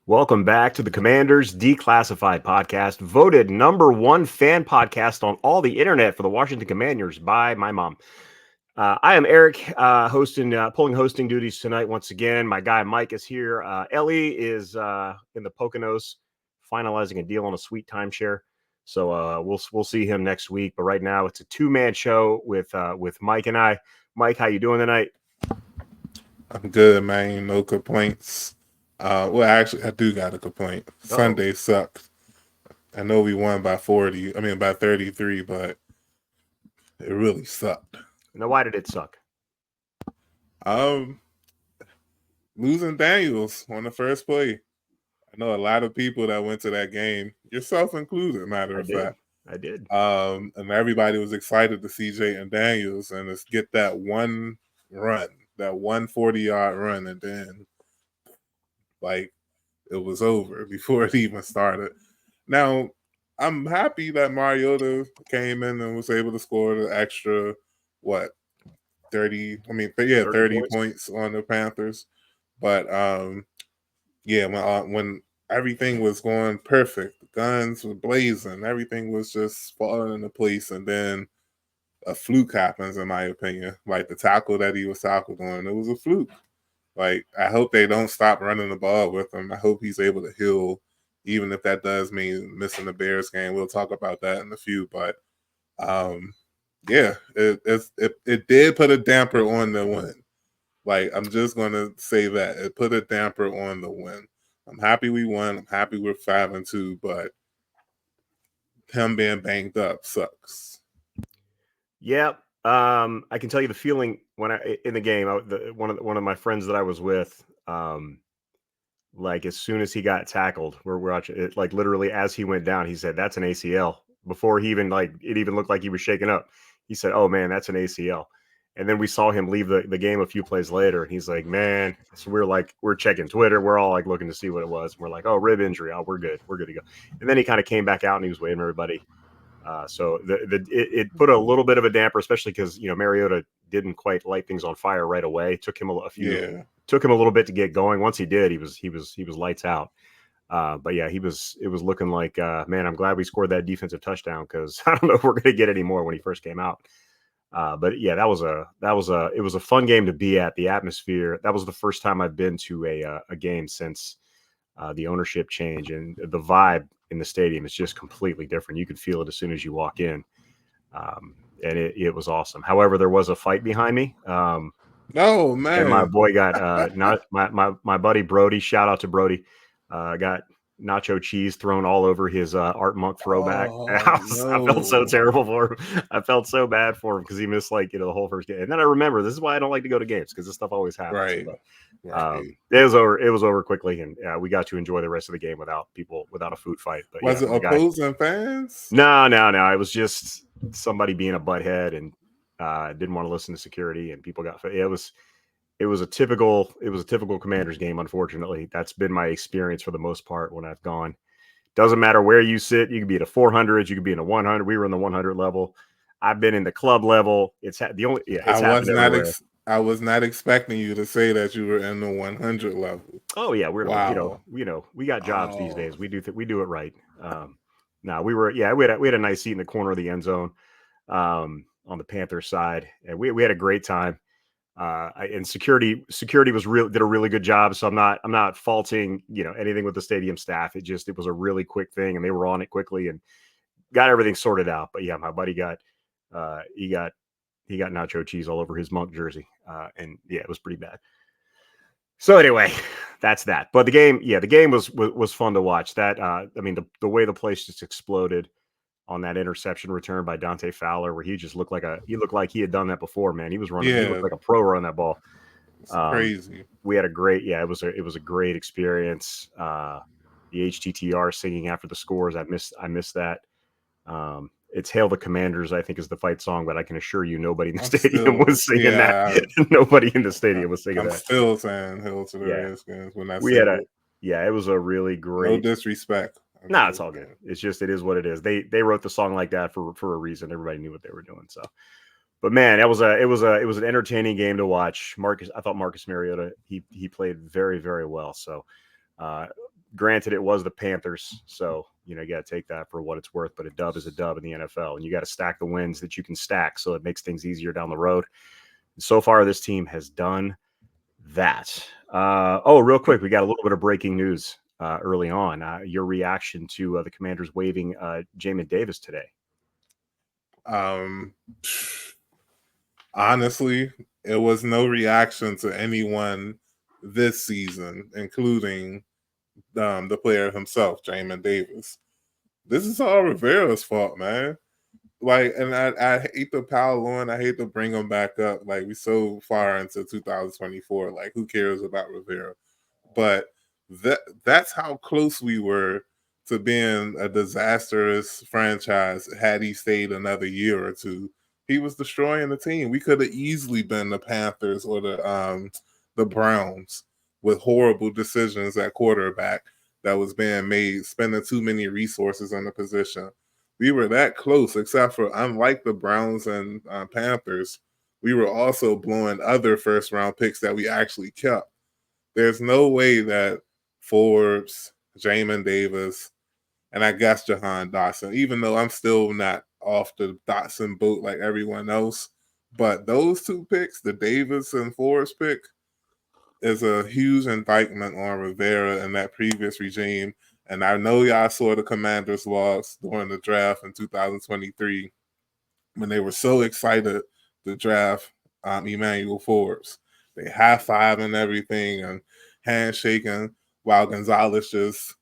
Welcome back to the Commanders Declassified podcast, voted number one fan podcast on all the internet for the Washington Commanders by my mom. I am Eric, pulling hosting duties tonight once again. My guy Mike is here. Ellie is in the Poconos, finalizing a deal on a sweet timeshare. So we'll see him next week. But right now, it's a two-man show with Mike and I. Mike, how you doing tonight? I'm good, man. No complaints. Well, actually, I do got a complaint. Sunday sucked. I know we won by 40. I mean, by 33, but it really sucked. Now, why did it suck? Um, Losing Daniels on the first play. I know a lot of people that went to that game, yourself included, matter of fact. I did. And everybody was excited to see Jayden Daniels and just get that one run, that 140-yard run, and then like it was over before it even started. Now, I'm happy that Mariota came in and was able to score the extra, 30, 30 points on the Panthers. But when everything was going perfect, the guns were blazing, everything was just falling into place, and then a fluke happens, in my opinion. Like the tackle that he was tackled on, it was a fluke. Like, I hope they don't stop running the ball with him. I hope he's able to heal, even if that does mean missing the Bears game. We'll talk about that in a few. But it did put a damper on the win. Like, I'm just gonna say that it put a damper on the win. I'm happy we won. I'm happy we're 5-2, but him being banged up sucks. Yep. I can tell you the feeling when in the game. One of my friends that I was with, like as soon as he got tackled, we're watching it. Like literally as he went down, he said, "That's an ACL." Before he even it even looked like he was shaken up. He said, "Oh man, that's an ACL." And then we saw him leave the game a few plays later, and he's like, "Man." So we're checking Twitter. We're all like looking to see what it was. And we're like, "Oh, rib injury. Oh, we're good. We're good to go." And then he kind of came back out and he was waving everybody. So it put a little bit of a damper, especially because Mariota didn't quite light things on fire right away. Took him took him a little bit to get going. Once he did, he was lights out. But yeah, it was looking like man, I'm glad we scored that defensive touchdown because I don't know if we're going to get any more when he first came out. But yeah, it was a fun game to be at. The atmosphere, that was the first time I've been to a game since the ownership change, and the vibe in the stadium is just completely different. You could feel it as soon as you walk in. And it was awesome. However, there was a fight behind me. Oh man! And my boy got not my buddy Brody. Shout out to Brody. Got nacho cheese thrown all over his Art Monk throwback. I felt so terrible for him. I felt so bad for him because he missed the whole first game. And then I remember this is why I don't like to go to games because this stuff always happens. Right. But, it was over. It was over quickly, and we got to enjoy the rest of the game without a food fight. But was it opposing fans? No. It was just somebody being a butthead and didn't want to listen to security, and people got. It was a typical Commanders game. Unfortunately, that's been my experience for the most part when I've gone. Doesn't matter where you sit. You could be at a 400. You could be in a 100. We were in the 100 level. I've been in the club level. It's the only. Yeah, it's I was not expecting you to say that you were in the 100 level. Oh yeah, we got jobs these days. We do it right. We had a nice seat in the corner of the end zone on the Panthers side, and we had a great time. And security did a really good job. So I'm not faulting anything with the stadium staff. It was a really quick thing, and they were on it quickly and got everything sorted out. But yeah, my buddy got he got nacho cheese all over his Monk jersey, and yeah, it was pretty bad. So anyway, that's that. But the game was fun to watch. That the way the place just exploded on that interception return by Dante Fowler, where he just looked like he had done that before. Man, he was running. Yeah. He looked like a pro running that ball. It's crazy. We had a great. Yeah, it was a great experience. The HTTR singing after the scores. I missed that. It's Hail the Commanders, I think, is the fight song, but I can assure you nobody in the stadium was singing that. Nobody in the stadium was singing that. I'm still saying Hail to the Redskins when we had it was a really great. No disrespect. No, it's all good. It's just, it is what it is. They wrote the song like that for a reason. Everybody knew what they were doing. So, but man, it was an entertaining game to watch. I thought Marcus Mariota, he played very, very well. So, granted, it was the Panthers, so you got to take that for what it's worth. But a dub is a dub in the NFL, and you got to stack the wins that you can stack, so it makes things easier down the road. And so far, this team has done that. Real quick, we got a little bit of breaking news early on. Your reaction to the Commanders waiving Jamin Davis today? Um, honestly, it was no reaction to anyone this season, including the player himself, Jamin Davis. This is all Rivera's fault, man. Like, and I hate to pile on, I hate to bring him back up. Like, we so far into 2024. Like, who cares about Rivera? But that's how close we were to being a disastrous franchise had he stayed another year or two. He was destroying the team. We could have easily been the Panthers or the Browns with horrible decisions at quarterback that was being made, spending too many resources on the position. We were that close, except for unlike the Browns and Panthers, we were also blowing other first round picks that we actually kept. There's no way that Forbes, Jamin Davis, and I guess Jahan Dotson, even though I'm still not off the Dotson boat like everyone else, but those two picks, the Davis and Forbes pick, is a huge indictment on Rivera and that previous regime. And I know y'all saw the Commanders loss during the draft in 2023 when they were so excited to draft Emmanuel Forbes. They high-five and everything and handshaking while Gonzalez just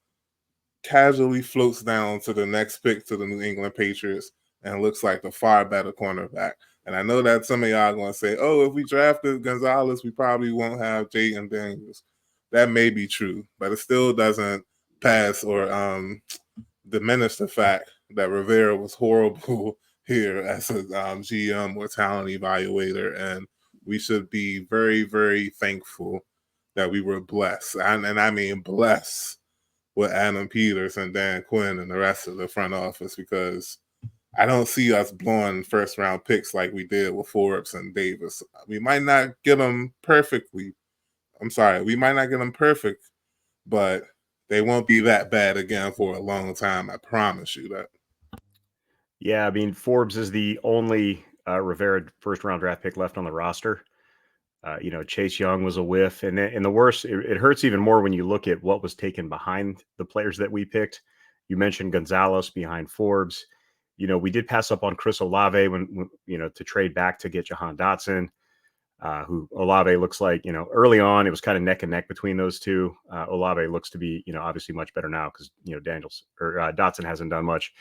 casually floats down to the next pick to the New England Patriots and looks like the far better cornerback. And I know that some of y'all are going to say, oh, if we drafted Gonzalez, we probably won't have Jayden Daniels. That may be true, but it still doesn't pass or diminish the fact that Rivera was horrible here as a GM or talent evaluator. And we should be very, very thankful that we were blessed. And I mean blessed with Adam Peters and Dan Quinn and the rest of the front office, because I don't see us blowing first round picks like we did with Forbes and Davis. We might not get them perfectly. We might not get them perfect, but they won't be that bad again for a long time. I promise you that. Yeah, I mean, Forbes is the only Rivera first round draft pick left on the roster. Chase Young was a whiff, and the worst, it hurts even more when you look at what was taken behind the players that we picked. You mentioned Gonzalez behind Forbes. We did pass up on Chris Olave when to trade back to get Jahan Dotson, who Olave looks like, early on it was kind of neck and neck between those two. Olave looks to be, obviously much better now because, Daniels or Dotson hasn't done much.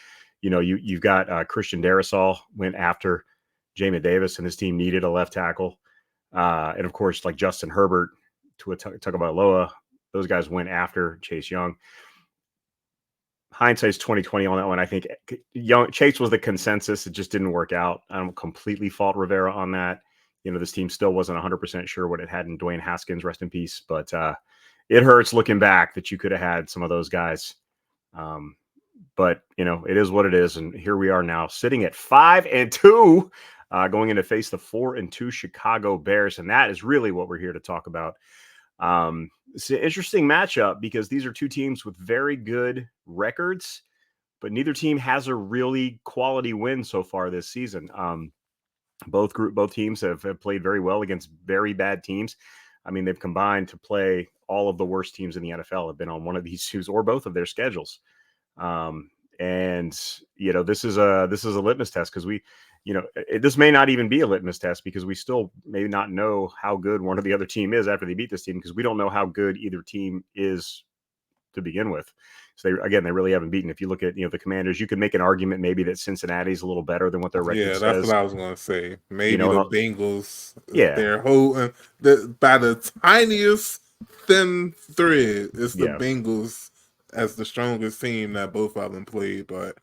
You've got Christian Darrisaw went after Jamin Davis, and his team needed a left tackle. And of course, like Justin Herbert, Tua Tagovailoa, those guys went after Chase Young. Hindsight's 2020 on that one. I think Chase was the consensus. It just didn't work out. I don't completely fault Rivera on that. This team still wasn't 100% sure what it had in Dwayne Haskins, rest in peace. But it hurts looking back that you could have had some of those guys. But it is what it is, and here we are now, sitting at 5-2. Going in to face the 4-2 Chicago Bears. And that is really what we're here to talk about. It's an interesting matchup because these are two teams with very good records, but neither team has a really quality win so far this season. Both teams have played very well against very bad teams. I mean, they've combined to play all of the worst teams in the NFL have been on one of these two or both of their schedules. And this is a litmus test because this may not even be a litmus test because we still may not know how good one or the other team is after they beat this team, because we don't know how good either team is to begin with. So they really haven't beaten. If you look at, the Commanders, you could make an argument maybe that Cincinnati's a little better than what their record says. Yeah, that's what I was going to say. Maybe the Bengals, they're holding by the tiniest thin thread is the Bengals as the strongest team that both of them played, but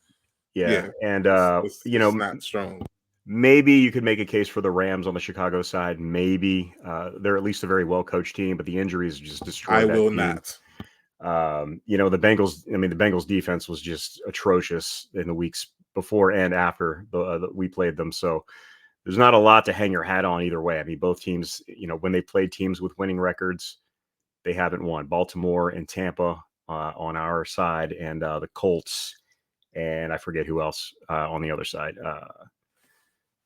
and it's not strong. Maybe you could make a case for the Rams on the Chicago side. Maybe they're at least a very well coached team, but the injuries just destroyed that team. Not. The Bengals defense was just atrocious in the weeks before and after we played them. So there's not a lot to hang your hat on either way. I mean, both teams, when they played teams with winning records, they haven't won. Baltimore and Tampa on our side, and the Colts, and I forget who else on the other side.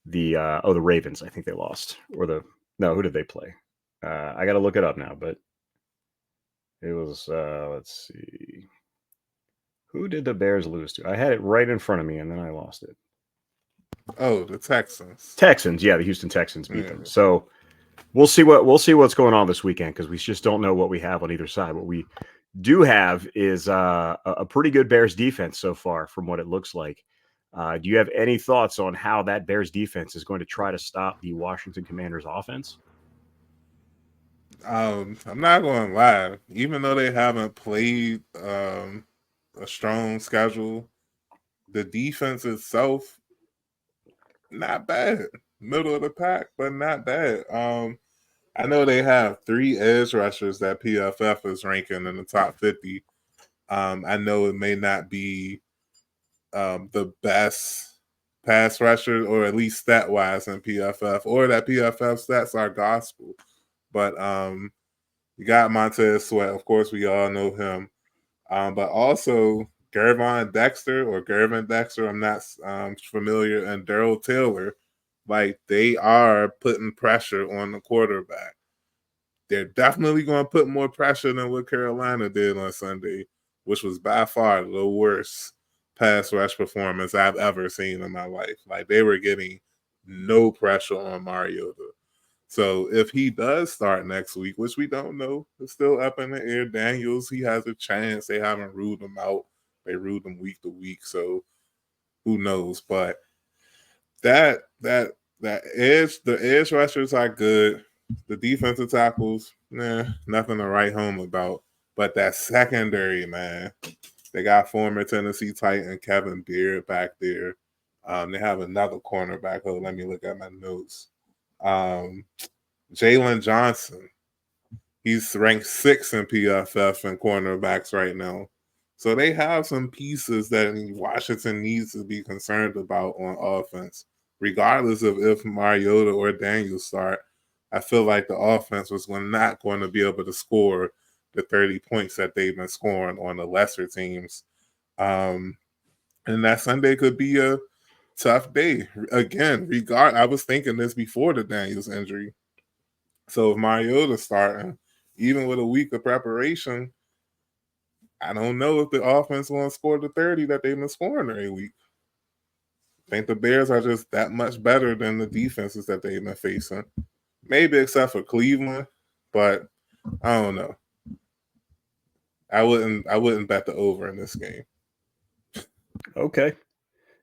The Ravens. I think they lost, or the no, who did they play? I got to look it up now, but it was let's see, who did the Bears lose to? I had it right in front of me, and then I lost it. Oh, the Texans. Texans, yeah, the Houston Texans beat Yeah. them. So we'll see what's going on this weekend, because we just don't know what we have on either side. What we do have is a pretty good Bears defense so far, from what it looks like. Do you have any thoughts on how that Bears defense is going to try to stop the Washington Commanders offense? I'm not going to lie. Even though they haven't played a strong schedule, the defense itself, not bad. Middle of the pack, but not bad. I know they have 3 edge rushers that PFF is ranking in the top 50. I know it may not be the best pass rusher, or at least stat wise in PFF, or that PFF stats are gospel. But you got Montez Sweat, of course, we all know him. But also Gervon Dexter, or Gervin Dexter, I'm not familiar, and Daryl Taylor. Like, they are putting pressure on the quarterback. They're definitely going to put more pressure than what Carolina did on Sunday, which was by far the worst pass rush performance I've ever seen in my life. Like, they were getting no pressure on Mariota. So if he does start next week, which we don't know, it's still up in the air. Daniels, he has a chance. They haven't ruled him out. They ruled him week to week, so who knows? But that the edge rushers are good. The defensive tackles, nothing to write home about. But that secondary, man, they got former Tennessee Titan Kevin Beard back there. They have another cornerback. Oh, let me look at my notes. Jaylen Johnson. He's ranked 6th in PFF and cornerbacks right now. So they have some pieces that Washington needs to be concerned about on offense. Regardless of if Mariota or Daniels start, I feel like the offense was not going to be able to score the 30 points that they've been scoring on the lesser teams. And that Sunday could be a tough day. Again, I was thinking this before the Daniels injury. So if Mariota's starting, even with a week of preparation, I don't know if the offense will score the 30 that they've been scoring every week. I think the Bears are just that much better than the defenses that they've been facing. Maybe except for Cleveland, but I don't know. I wouldn't bet the over in this game. Okay.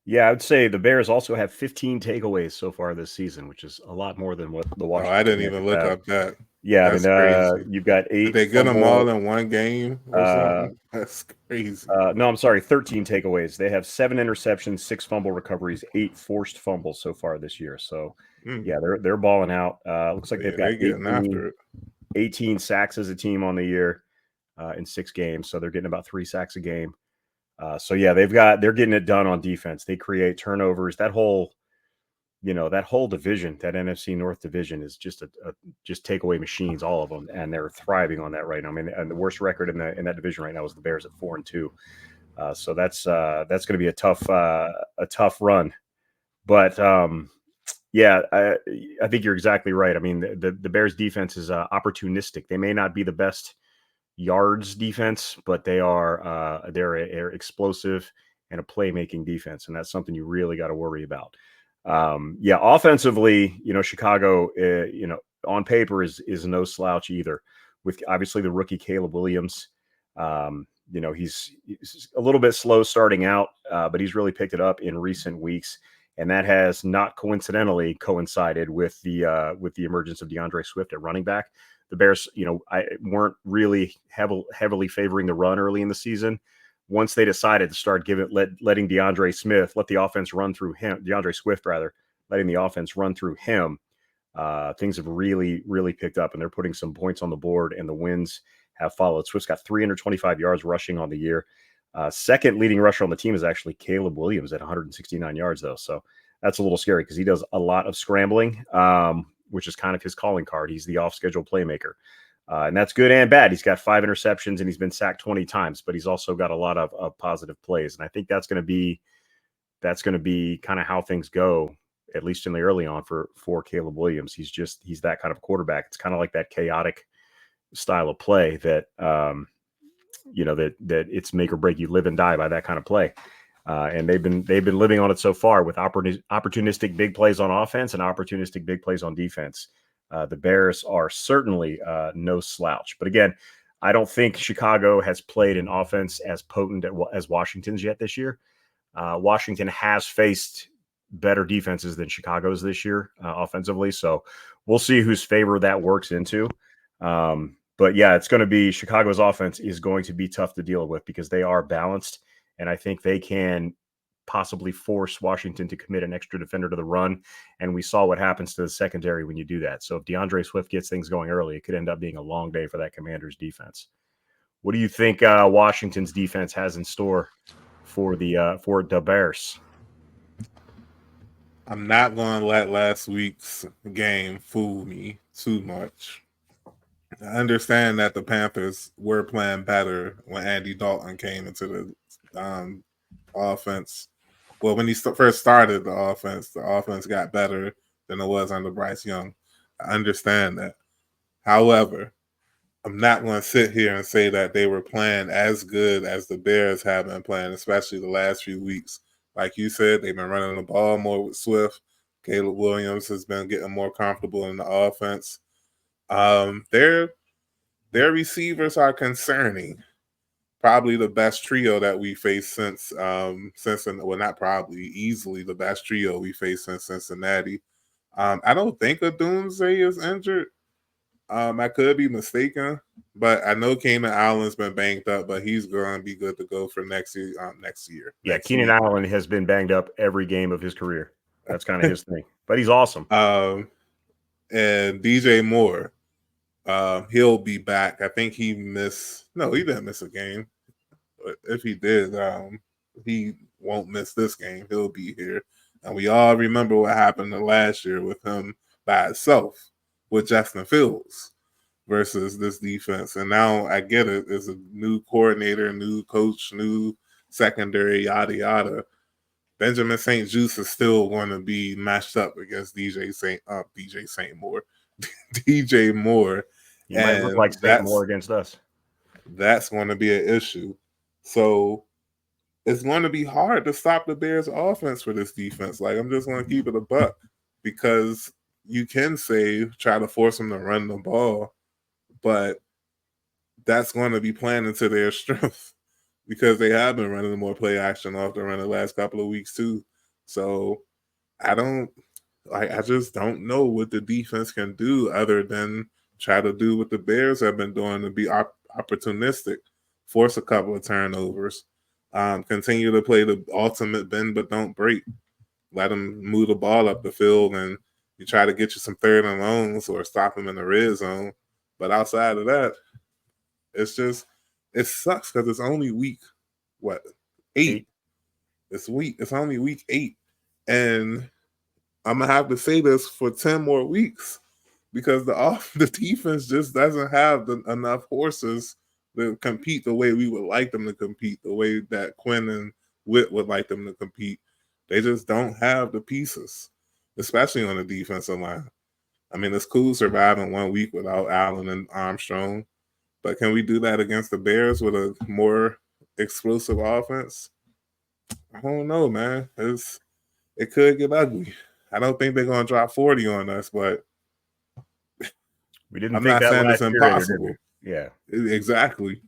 Yeah, I would say the Bears also have 15 takeaways so far this season, which is a lot more than what the Oh, I Washington didn't Commanders even look have. up that. Yeah, I mean, That's crazy. you've got Did 8 they get them all fumble. in one game or something? That's crazy. No, I'm sorry, 13 takeaways. They have 7 interceptions, 6 fumble recoveries, 8 forced fumbles so far this year. So, yeah, they're balling out. Looks like they've got They're getting after it. 18 sacks as a team on the year in 6 games. So they're getting about 3 sacks a game. So yeah, they're getting it done on defense. They create turnovers. That whole division, that NFC North division, is just just takeaway machines, all of them, and they're thriving on that right now. I mean, and the worst record in that division right now is the Bears at 4-2. So that's going to be a tough run. But yeah, I think you're exactly right. I mean, the Bears defense is opportunistic. They may not be the best yards defense, but they're explosive and a playmaking defense, and that's something you really got to worry about. Yeah, offensively, Chicago, on paper is no slouch either. With obviously the rookie Caleb Williams, he's a little bit slow starting out, but he's really picked it up in recent weeks, and that has not coincidentally coincided with the emergence of DeAndre Swift at running back. The Bears, weren't really heavily favoring the run early in the season. Once they decided to start letting DeAndre Swift rather, letting the offense run through him, things have really, really picked up, and they're putting some points on the board, and the wins have followed. Swift's got 325 yards rushing on the year. Second leading rusher on the team is actually Caleb Williams at 169 yards, though. So that's a little scary because he does a lot of scrambling, which is kind of his calling card. He's the off-schedule playmaker. And that's good and bad. He's got 5 interceptions and he's been sacked 20 times, but he's also got a lot of positive plays. And I think that's going to be kind of how things go, at least in the early on for Caleb Williams. He's that kind of quarterback. It's kind of like that chaotic style of play that that it's make or break. You live and die by that kind of play. And they've been living on it so far with opportunistic big plays on offense and opportunistic big plays on defense. The Bears are certainly no slouch. But again, I don't think Chicago has played an offense as potent as Washington's yet this year. Washington has faced better defenses than Chicago's this year offensively. So we'll see whose favor that works into. But yeah, it's going to be Chicago's offense is going to be tough to deal with because they are balanced. And I think they can possibly force Washington to commit an extra defender to the run. And we saw what happens to the secondary when you do that. So if DeAndre Swift gets things going early, it could end up being a long day for that Commanders defense. What do you think Washington's defense has in store for the Bears? I'm not going to let last week's game fool me too much. I understand that the Panthers were playing better when Andy Dalton came into the offense. Well, when he first started the offense got better than it was under Bryce Young. I understand that. However, I'm not going to sit here and say that they were playing as good as the Bears have been playing, especially the last few weeks. Like you said, they've been running the ball more with Swift. Caleb Williams has been getting more comfortable in the offense. Their receivers are concerning. Probably the best trio that we faced since not probably, easily the best trio we faced since Cincinnati. I don't think Odunze is injured. I could be mistaken, but I know Keenan Allen's been banged up, but he's going to be good to go for next year. Yeah, Keenan Allen has been banged up every game of his career. That's kind of his thing, but he's awesome. And DJ Moore, he'll be back. I think he didn't miss a game. If he did, he won't miss this game. He'll be here. And we all remember what happened last year with him by himself with Justin Fields versus this defense. And now I get it. It's a new coordinator, new coach, new secondary, yada, yada. Benjamin St. Juste is still going to be matched up against DJ Moore. He might look like St. Moore against us. That's going to be an issue. So it's going to be hard to stop the Bears' offense for this defense. Like, I'm just going to keep it a buck because you can try to force them to run the ball, but that's going to be playing into their strength because they have been running more play action off the run the last couple of weeks too. So I just don't know what the defense can do other than try to do what the Bears have been doing to be opportunistic, force a couple of turnovers, continue to play the ultimate bend but don't break. Let them move the ball up the field and you try to get you some third and longs or stop them in the red zone. But outside of that, it sucks because it's only week, 8? It's only week 8. And I'm going to have to say this for 10 more weeks because the defense just doesn't have enough horses to compete the way we would like them to compete, the way that Quinn and Witt would like them to compete. They just don't have the pieces, especially on the defensive line. I mean, it's cool surviving 1 week without Allen and Armstrong, but can we do that against the Bears with a more explosive offense? I don't know, man. It could get ugly. I don't think they're going to drop 40 on us, but we didn't. I'm not saying it's impossible. Yeah, exactly.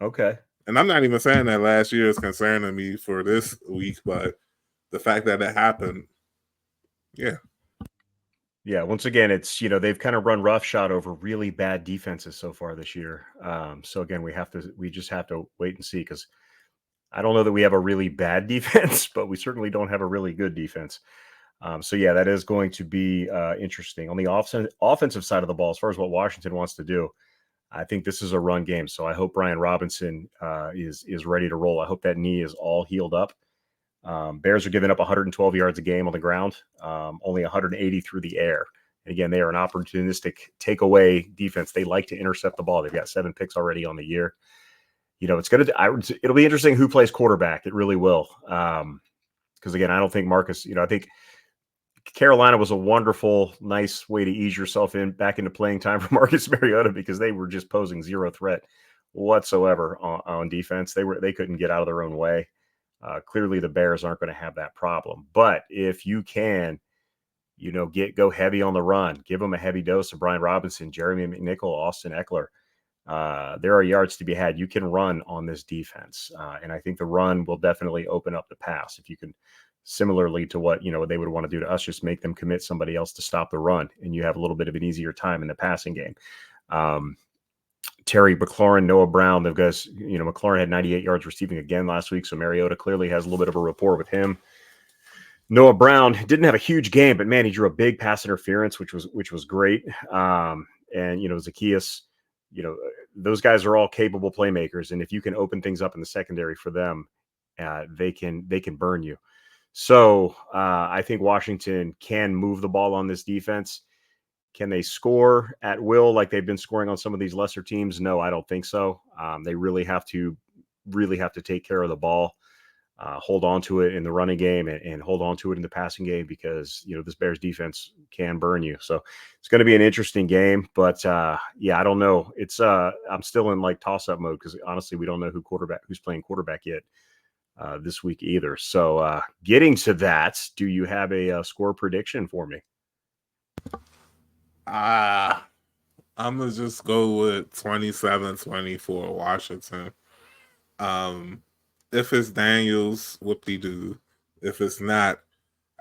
Okay. And I'm not even saying that last year is concerning me for this week, but the fact that it happened, yeah. Yeah, once again, it's they've kind of run roughshod over really bad defenses so far this year. So again, we just have to wait and see because I don't know that we have a really bad defense, but we certainly don't have a really good defense. So yeah, that is going to be interesting on the offensive side of the ball. As far as what Washington wants to do, I think this is a run game. So I hope Brian Robinson is ready to roll. I hope that knee is all healed up. Bears are giving up 112 yards a game on the ground, only 180 through the air. And again, they are an opportunistic takeaway defense. They like to intercept the ball. They've got 7 picks already on the year. It'll be interesting who plays quarterback. It really will. Because again, I don't think Marcus. I think Carolina was a wonderful, nice way to ease yourself back into playing time for Marcus Mariota because they were just posing zero threat whatsoever on defense. They couldn't get out of their own way. Clearly, the Bears aren't going to have that problem. But if you can, go heavy on the run, give them a heavy dose of Brian Robinson, Jeremy McNichol, Austin Eckler. There are yards to be had. You can run on this defense, and I think the run will definitely open up the pass. If you can, similarly to what they would want to do to us, just make them commit somebody else to stop the run, and you have a little bit of an easier time in the passing game. Terry McLaurin, Noah Brown, those guys. McLaurin had 98 yards receiving again last week, so Mariota clearly has a little bit of a rapport with him. Noah Brown didn't have a huge game, but man, he drew a big pass interference, which was great. And Zacchaeus. Those guys are all capable playmakers, and if you can open things up in the secondary for them, they can burn you. So I think Washington can move the ball on this defense. Can they score at will like they've been scoring on some of these lesser teams? No, I don't think so. They really have to take care of the ball, hold on to it in the running game, and hold on to it in the passing game because this Bears defense can burn you. So it's going to be an interesting game. But I don't know. It's I'm still in like toss-up mode because honestly, we don't know who's playing quarterback yet this week either. So getting to that, do you have a score prediction for me? I'm gonna just go with 27-24 Washington. If it's Daniels, whoop-de-doo. If it's not,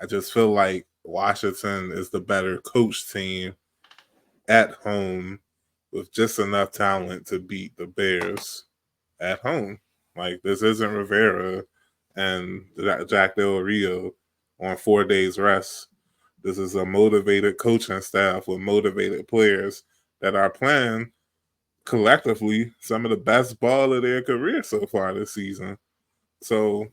I just feel like Washington is the better coach team at home with just enough talent to beat the Bears at home. Like, this isn't Rivera and Jack Del Rio on 4 days rest. This is a motivated coaching staff with motivated players that are playing collectively some of the best ball of their career so far this season. So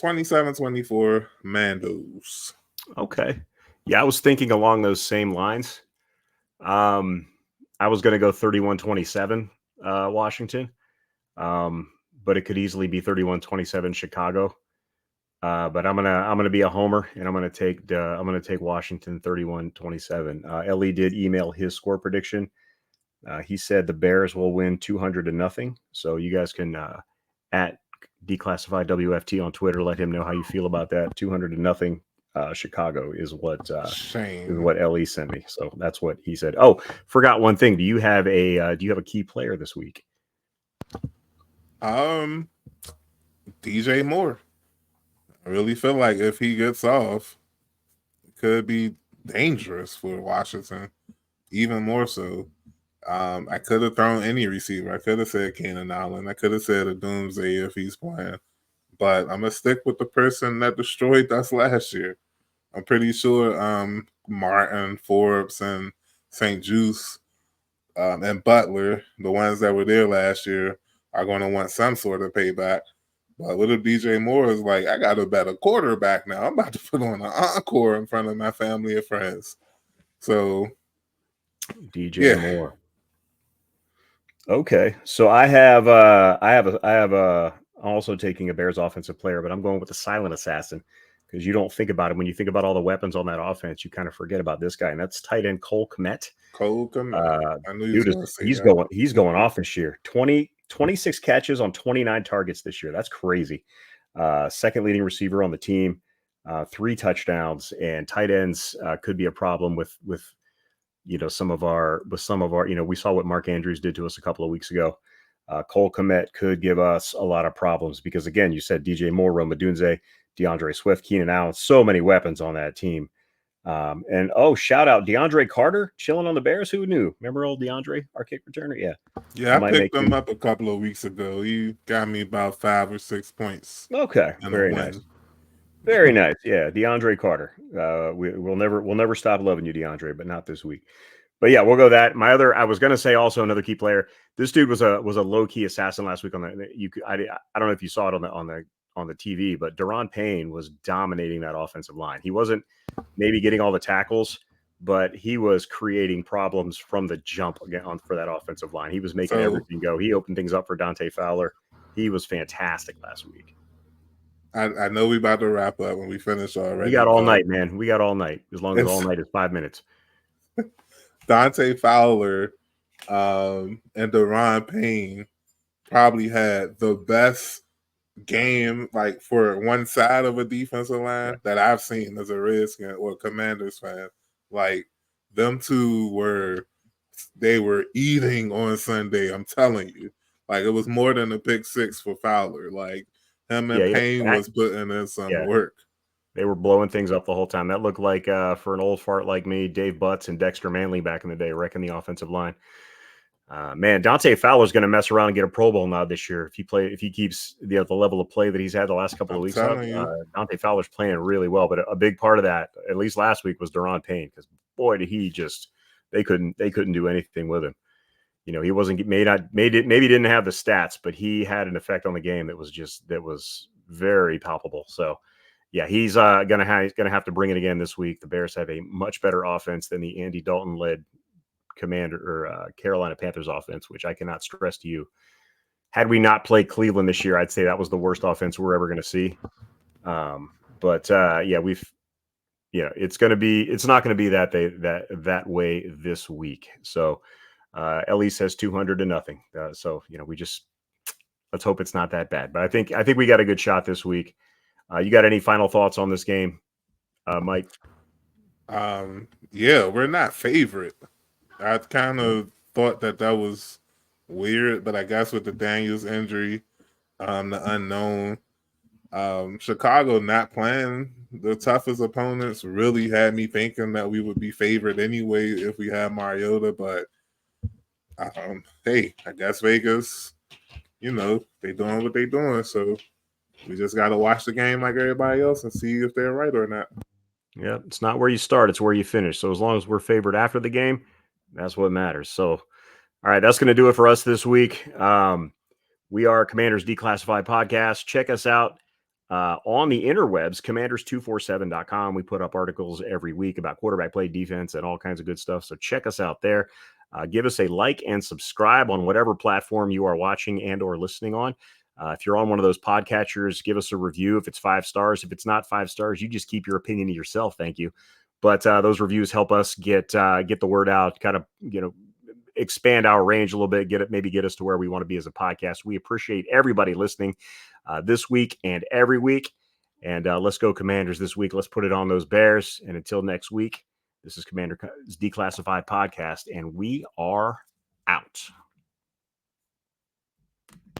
27-24 Mandos. Okay. Yeah, I was thinking along those same lines. I was going to go 31-27 Washington. But it could easily be 31-27 Chicago. But I'm gonna be a homer, and I'm gonna take Washington 31-27. Ellie did email his score prediction. He said the Bears will win 200-0. So you guys can at Declassified WFT on Twitter let him know how you feel about that. 200-0 Chicago is what Ellie sent me. So that's what he said. Oh, forgot one thing. Do you have a key player this week? DJ Moore. I really feel like if he gets off, it could be dangerous for Washington, even more so. I could have thrown any receiver. I could have said Keenan Allen. I could have said a Doomsday if he's playing. But I'm going to stick with the person that destroyed us last year. I'm pretty sure Martin, Forbes, and St. Juice and Butler, the ones that were there last year, are going to want some sort of payback. But little DJ Moore is like, I got a better quarterback now. I'm about to put on an encore in front of my family and friends. So, DJ Moore. Okay, so I have also taking a Bears offensive player, but I'm going with the silent assassin because you don't think about it when you think about all the weapons on that offense. You kind of forget about this guy, and that's tight end Cole Kmet. I knew he was going to say that. He's going off this year. 26 catches on 29 targets this year. That's crazy. Second leading receiver on the team, 3 touchdowns, and tight ends could be a problem with some of our we saw what Mark Andrews did to us a couple of weeks ago. Cole Kmet could give us a lot of problems because again, you said DJ Moore, Rome Odunze, DeAndre Swift, Keenan Allen, so many weapons on that team. And shout out DeAndre Carter chilling on the Bears. Who knew? Remember old DeAndre, our kick returner? Yeah, I picked him up a couple of weeks ago. He got me about 5 or 6 points. Okay, very nice. Very nice. Yeah, DeAndre Carter. We'll never stop loving you, DeAndre, but not this week. But yeah, we'll go that. I was going to say also another key player. This dude was a low key assassin last week on the. I don't know if you saw it on the TV, but Daron Payne was dominating that offensive line. He wasn't maybe getting all the tackles, but he was creating problems from the jump again for that offensive line. He was making So everything go. He opened things up for Dante Fowler. He was fantastic last week. I know we about to wrap up and we finished We already, got all but night, man. We got all night, as long as all it's night is 5 minutes. Dante Fowler and Deron Payne probably had the best game, like for one side of a defensive line, Yeah. that I've seen as a Redskin or Commanders fan. Like them two were eating on Sunday. I'm telling you, like it was more than a pick six for Fowler. Like him and Yeah, Payne was putting in some yeah. work. They were blowing things up the whole time. That looked like, for an old fart like me, Dave Butts and Dexter Manley back in the day, wrecking the offensive line. Man, Dante Fowler's going to mess around and get a Pro Bowl nod this year if he keeps the level of play that he's had the last couple of I'm weeks up. telling you, Dante Fowler's playing really well, but a big part of that, at least last week, was Deron Payne, because boy, did he just they couldn't do anything with him. You know, he wasn't maybe he didn't have the stats, but he had an effect on the game that was very palpable. So yeah, he's gonna have to bring it again this week. The Bears have a much better offense than the Andy Dalton led Carolina Panthers offense, which I cannot stress to you. Had we not played Cleveland this year, I'd say that was the worst offense we're ever going to see. But yeah, it's not going to be that way this week. So Ellie says 200-0. So let's hope it's not that bad. But I think we got a good shot this week. You got any final thoughts on this game, Mike? Yeah, we're not favorite. I kind of thought that was weird, but I guess with the Daniels injury, the unknown, Chicago not playing the toughest opponents really had me thinking that we would be favored anyway if we had Mariota. But hey, I guess Vegas, they doing what they doing, so we just got to watch the game like everybody else and see if they're right or not. Yeah, it's not where you start, it's where you finish. So as long as we're favored after the game, that's what matters. So, all right, that's going to do it for us this week. We are Commanders Declassified Podcast. Check us out on the interwebs, commanders247.com. We put up articles every week about quarterback play, defense, and all kinds of good stuff. So check us out there. Give us a like and subscribe on whatever platform you are watching and or listening on. If you're on one of those podcatchers, give us a review. If it's 5 stars, if it's not 5 stars, you just keep your opinion to yourself. Thank you. But those reviews help us get the word out, kind of, expand our range a little bit, get us to where we want to be as a podcast. We appreciate everybody listening this week and every week. And let's go Commanders this week. Let's put it on those Bears. And until next week, this is Commander's Declassified Podcast, and we are out.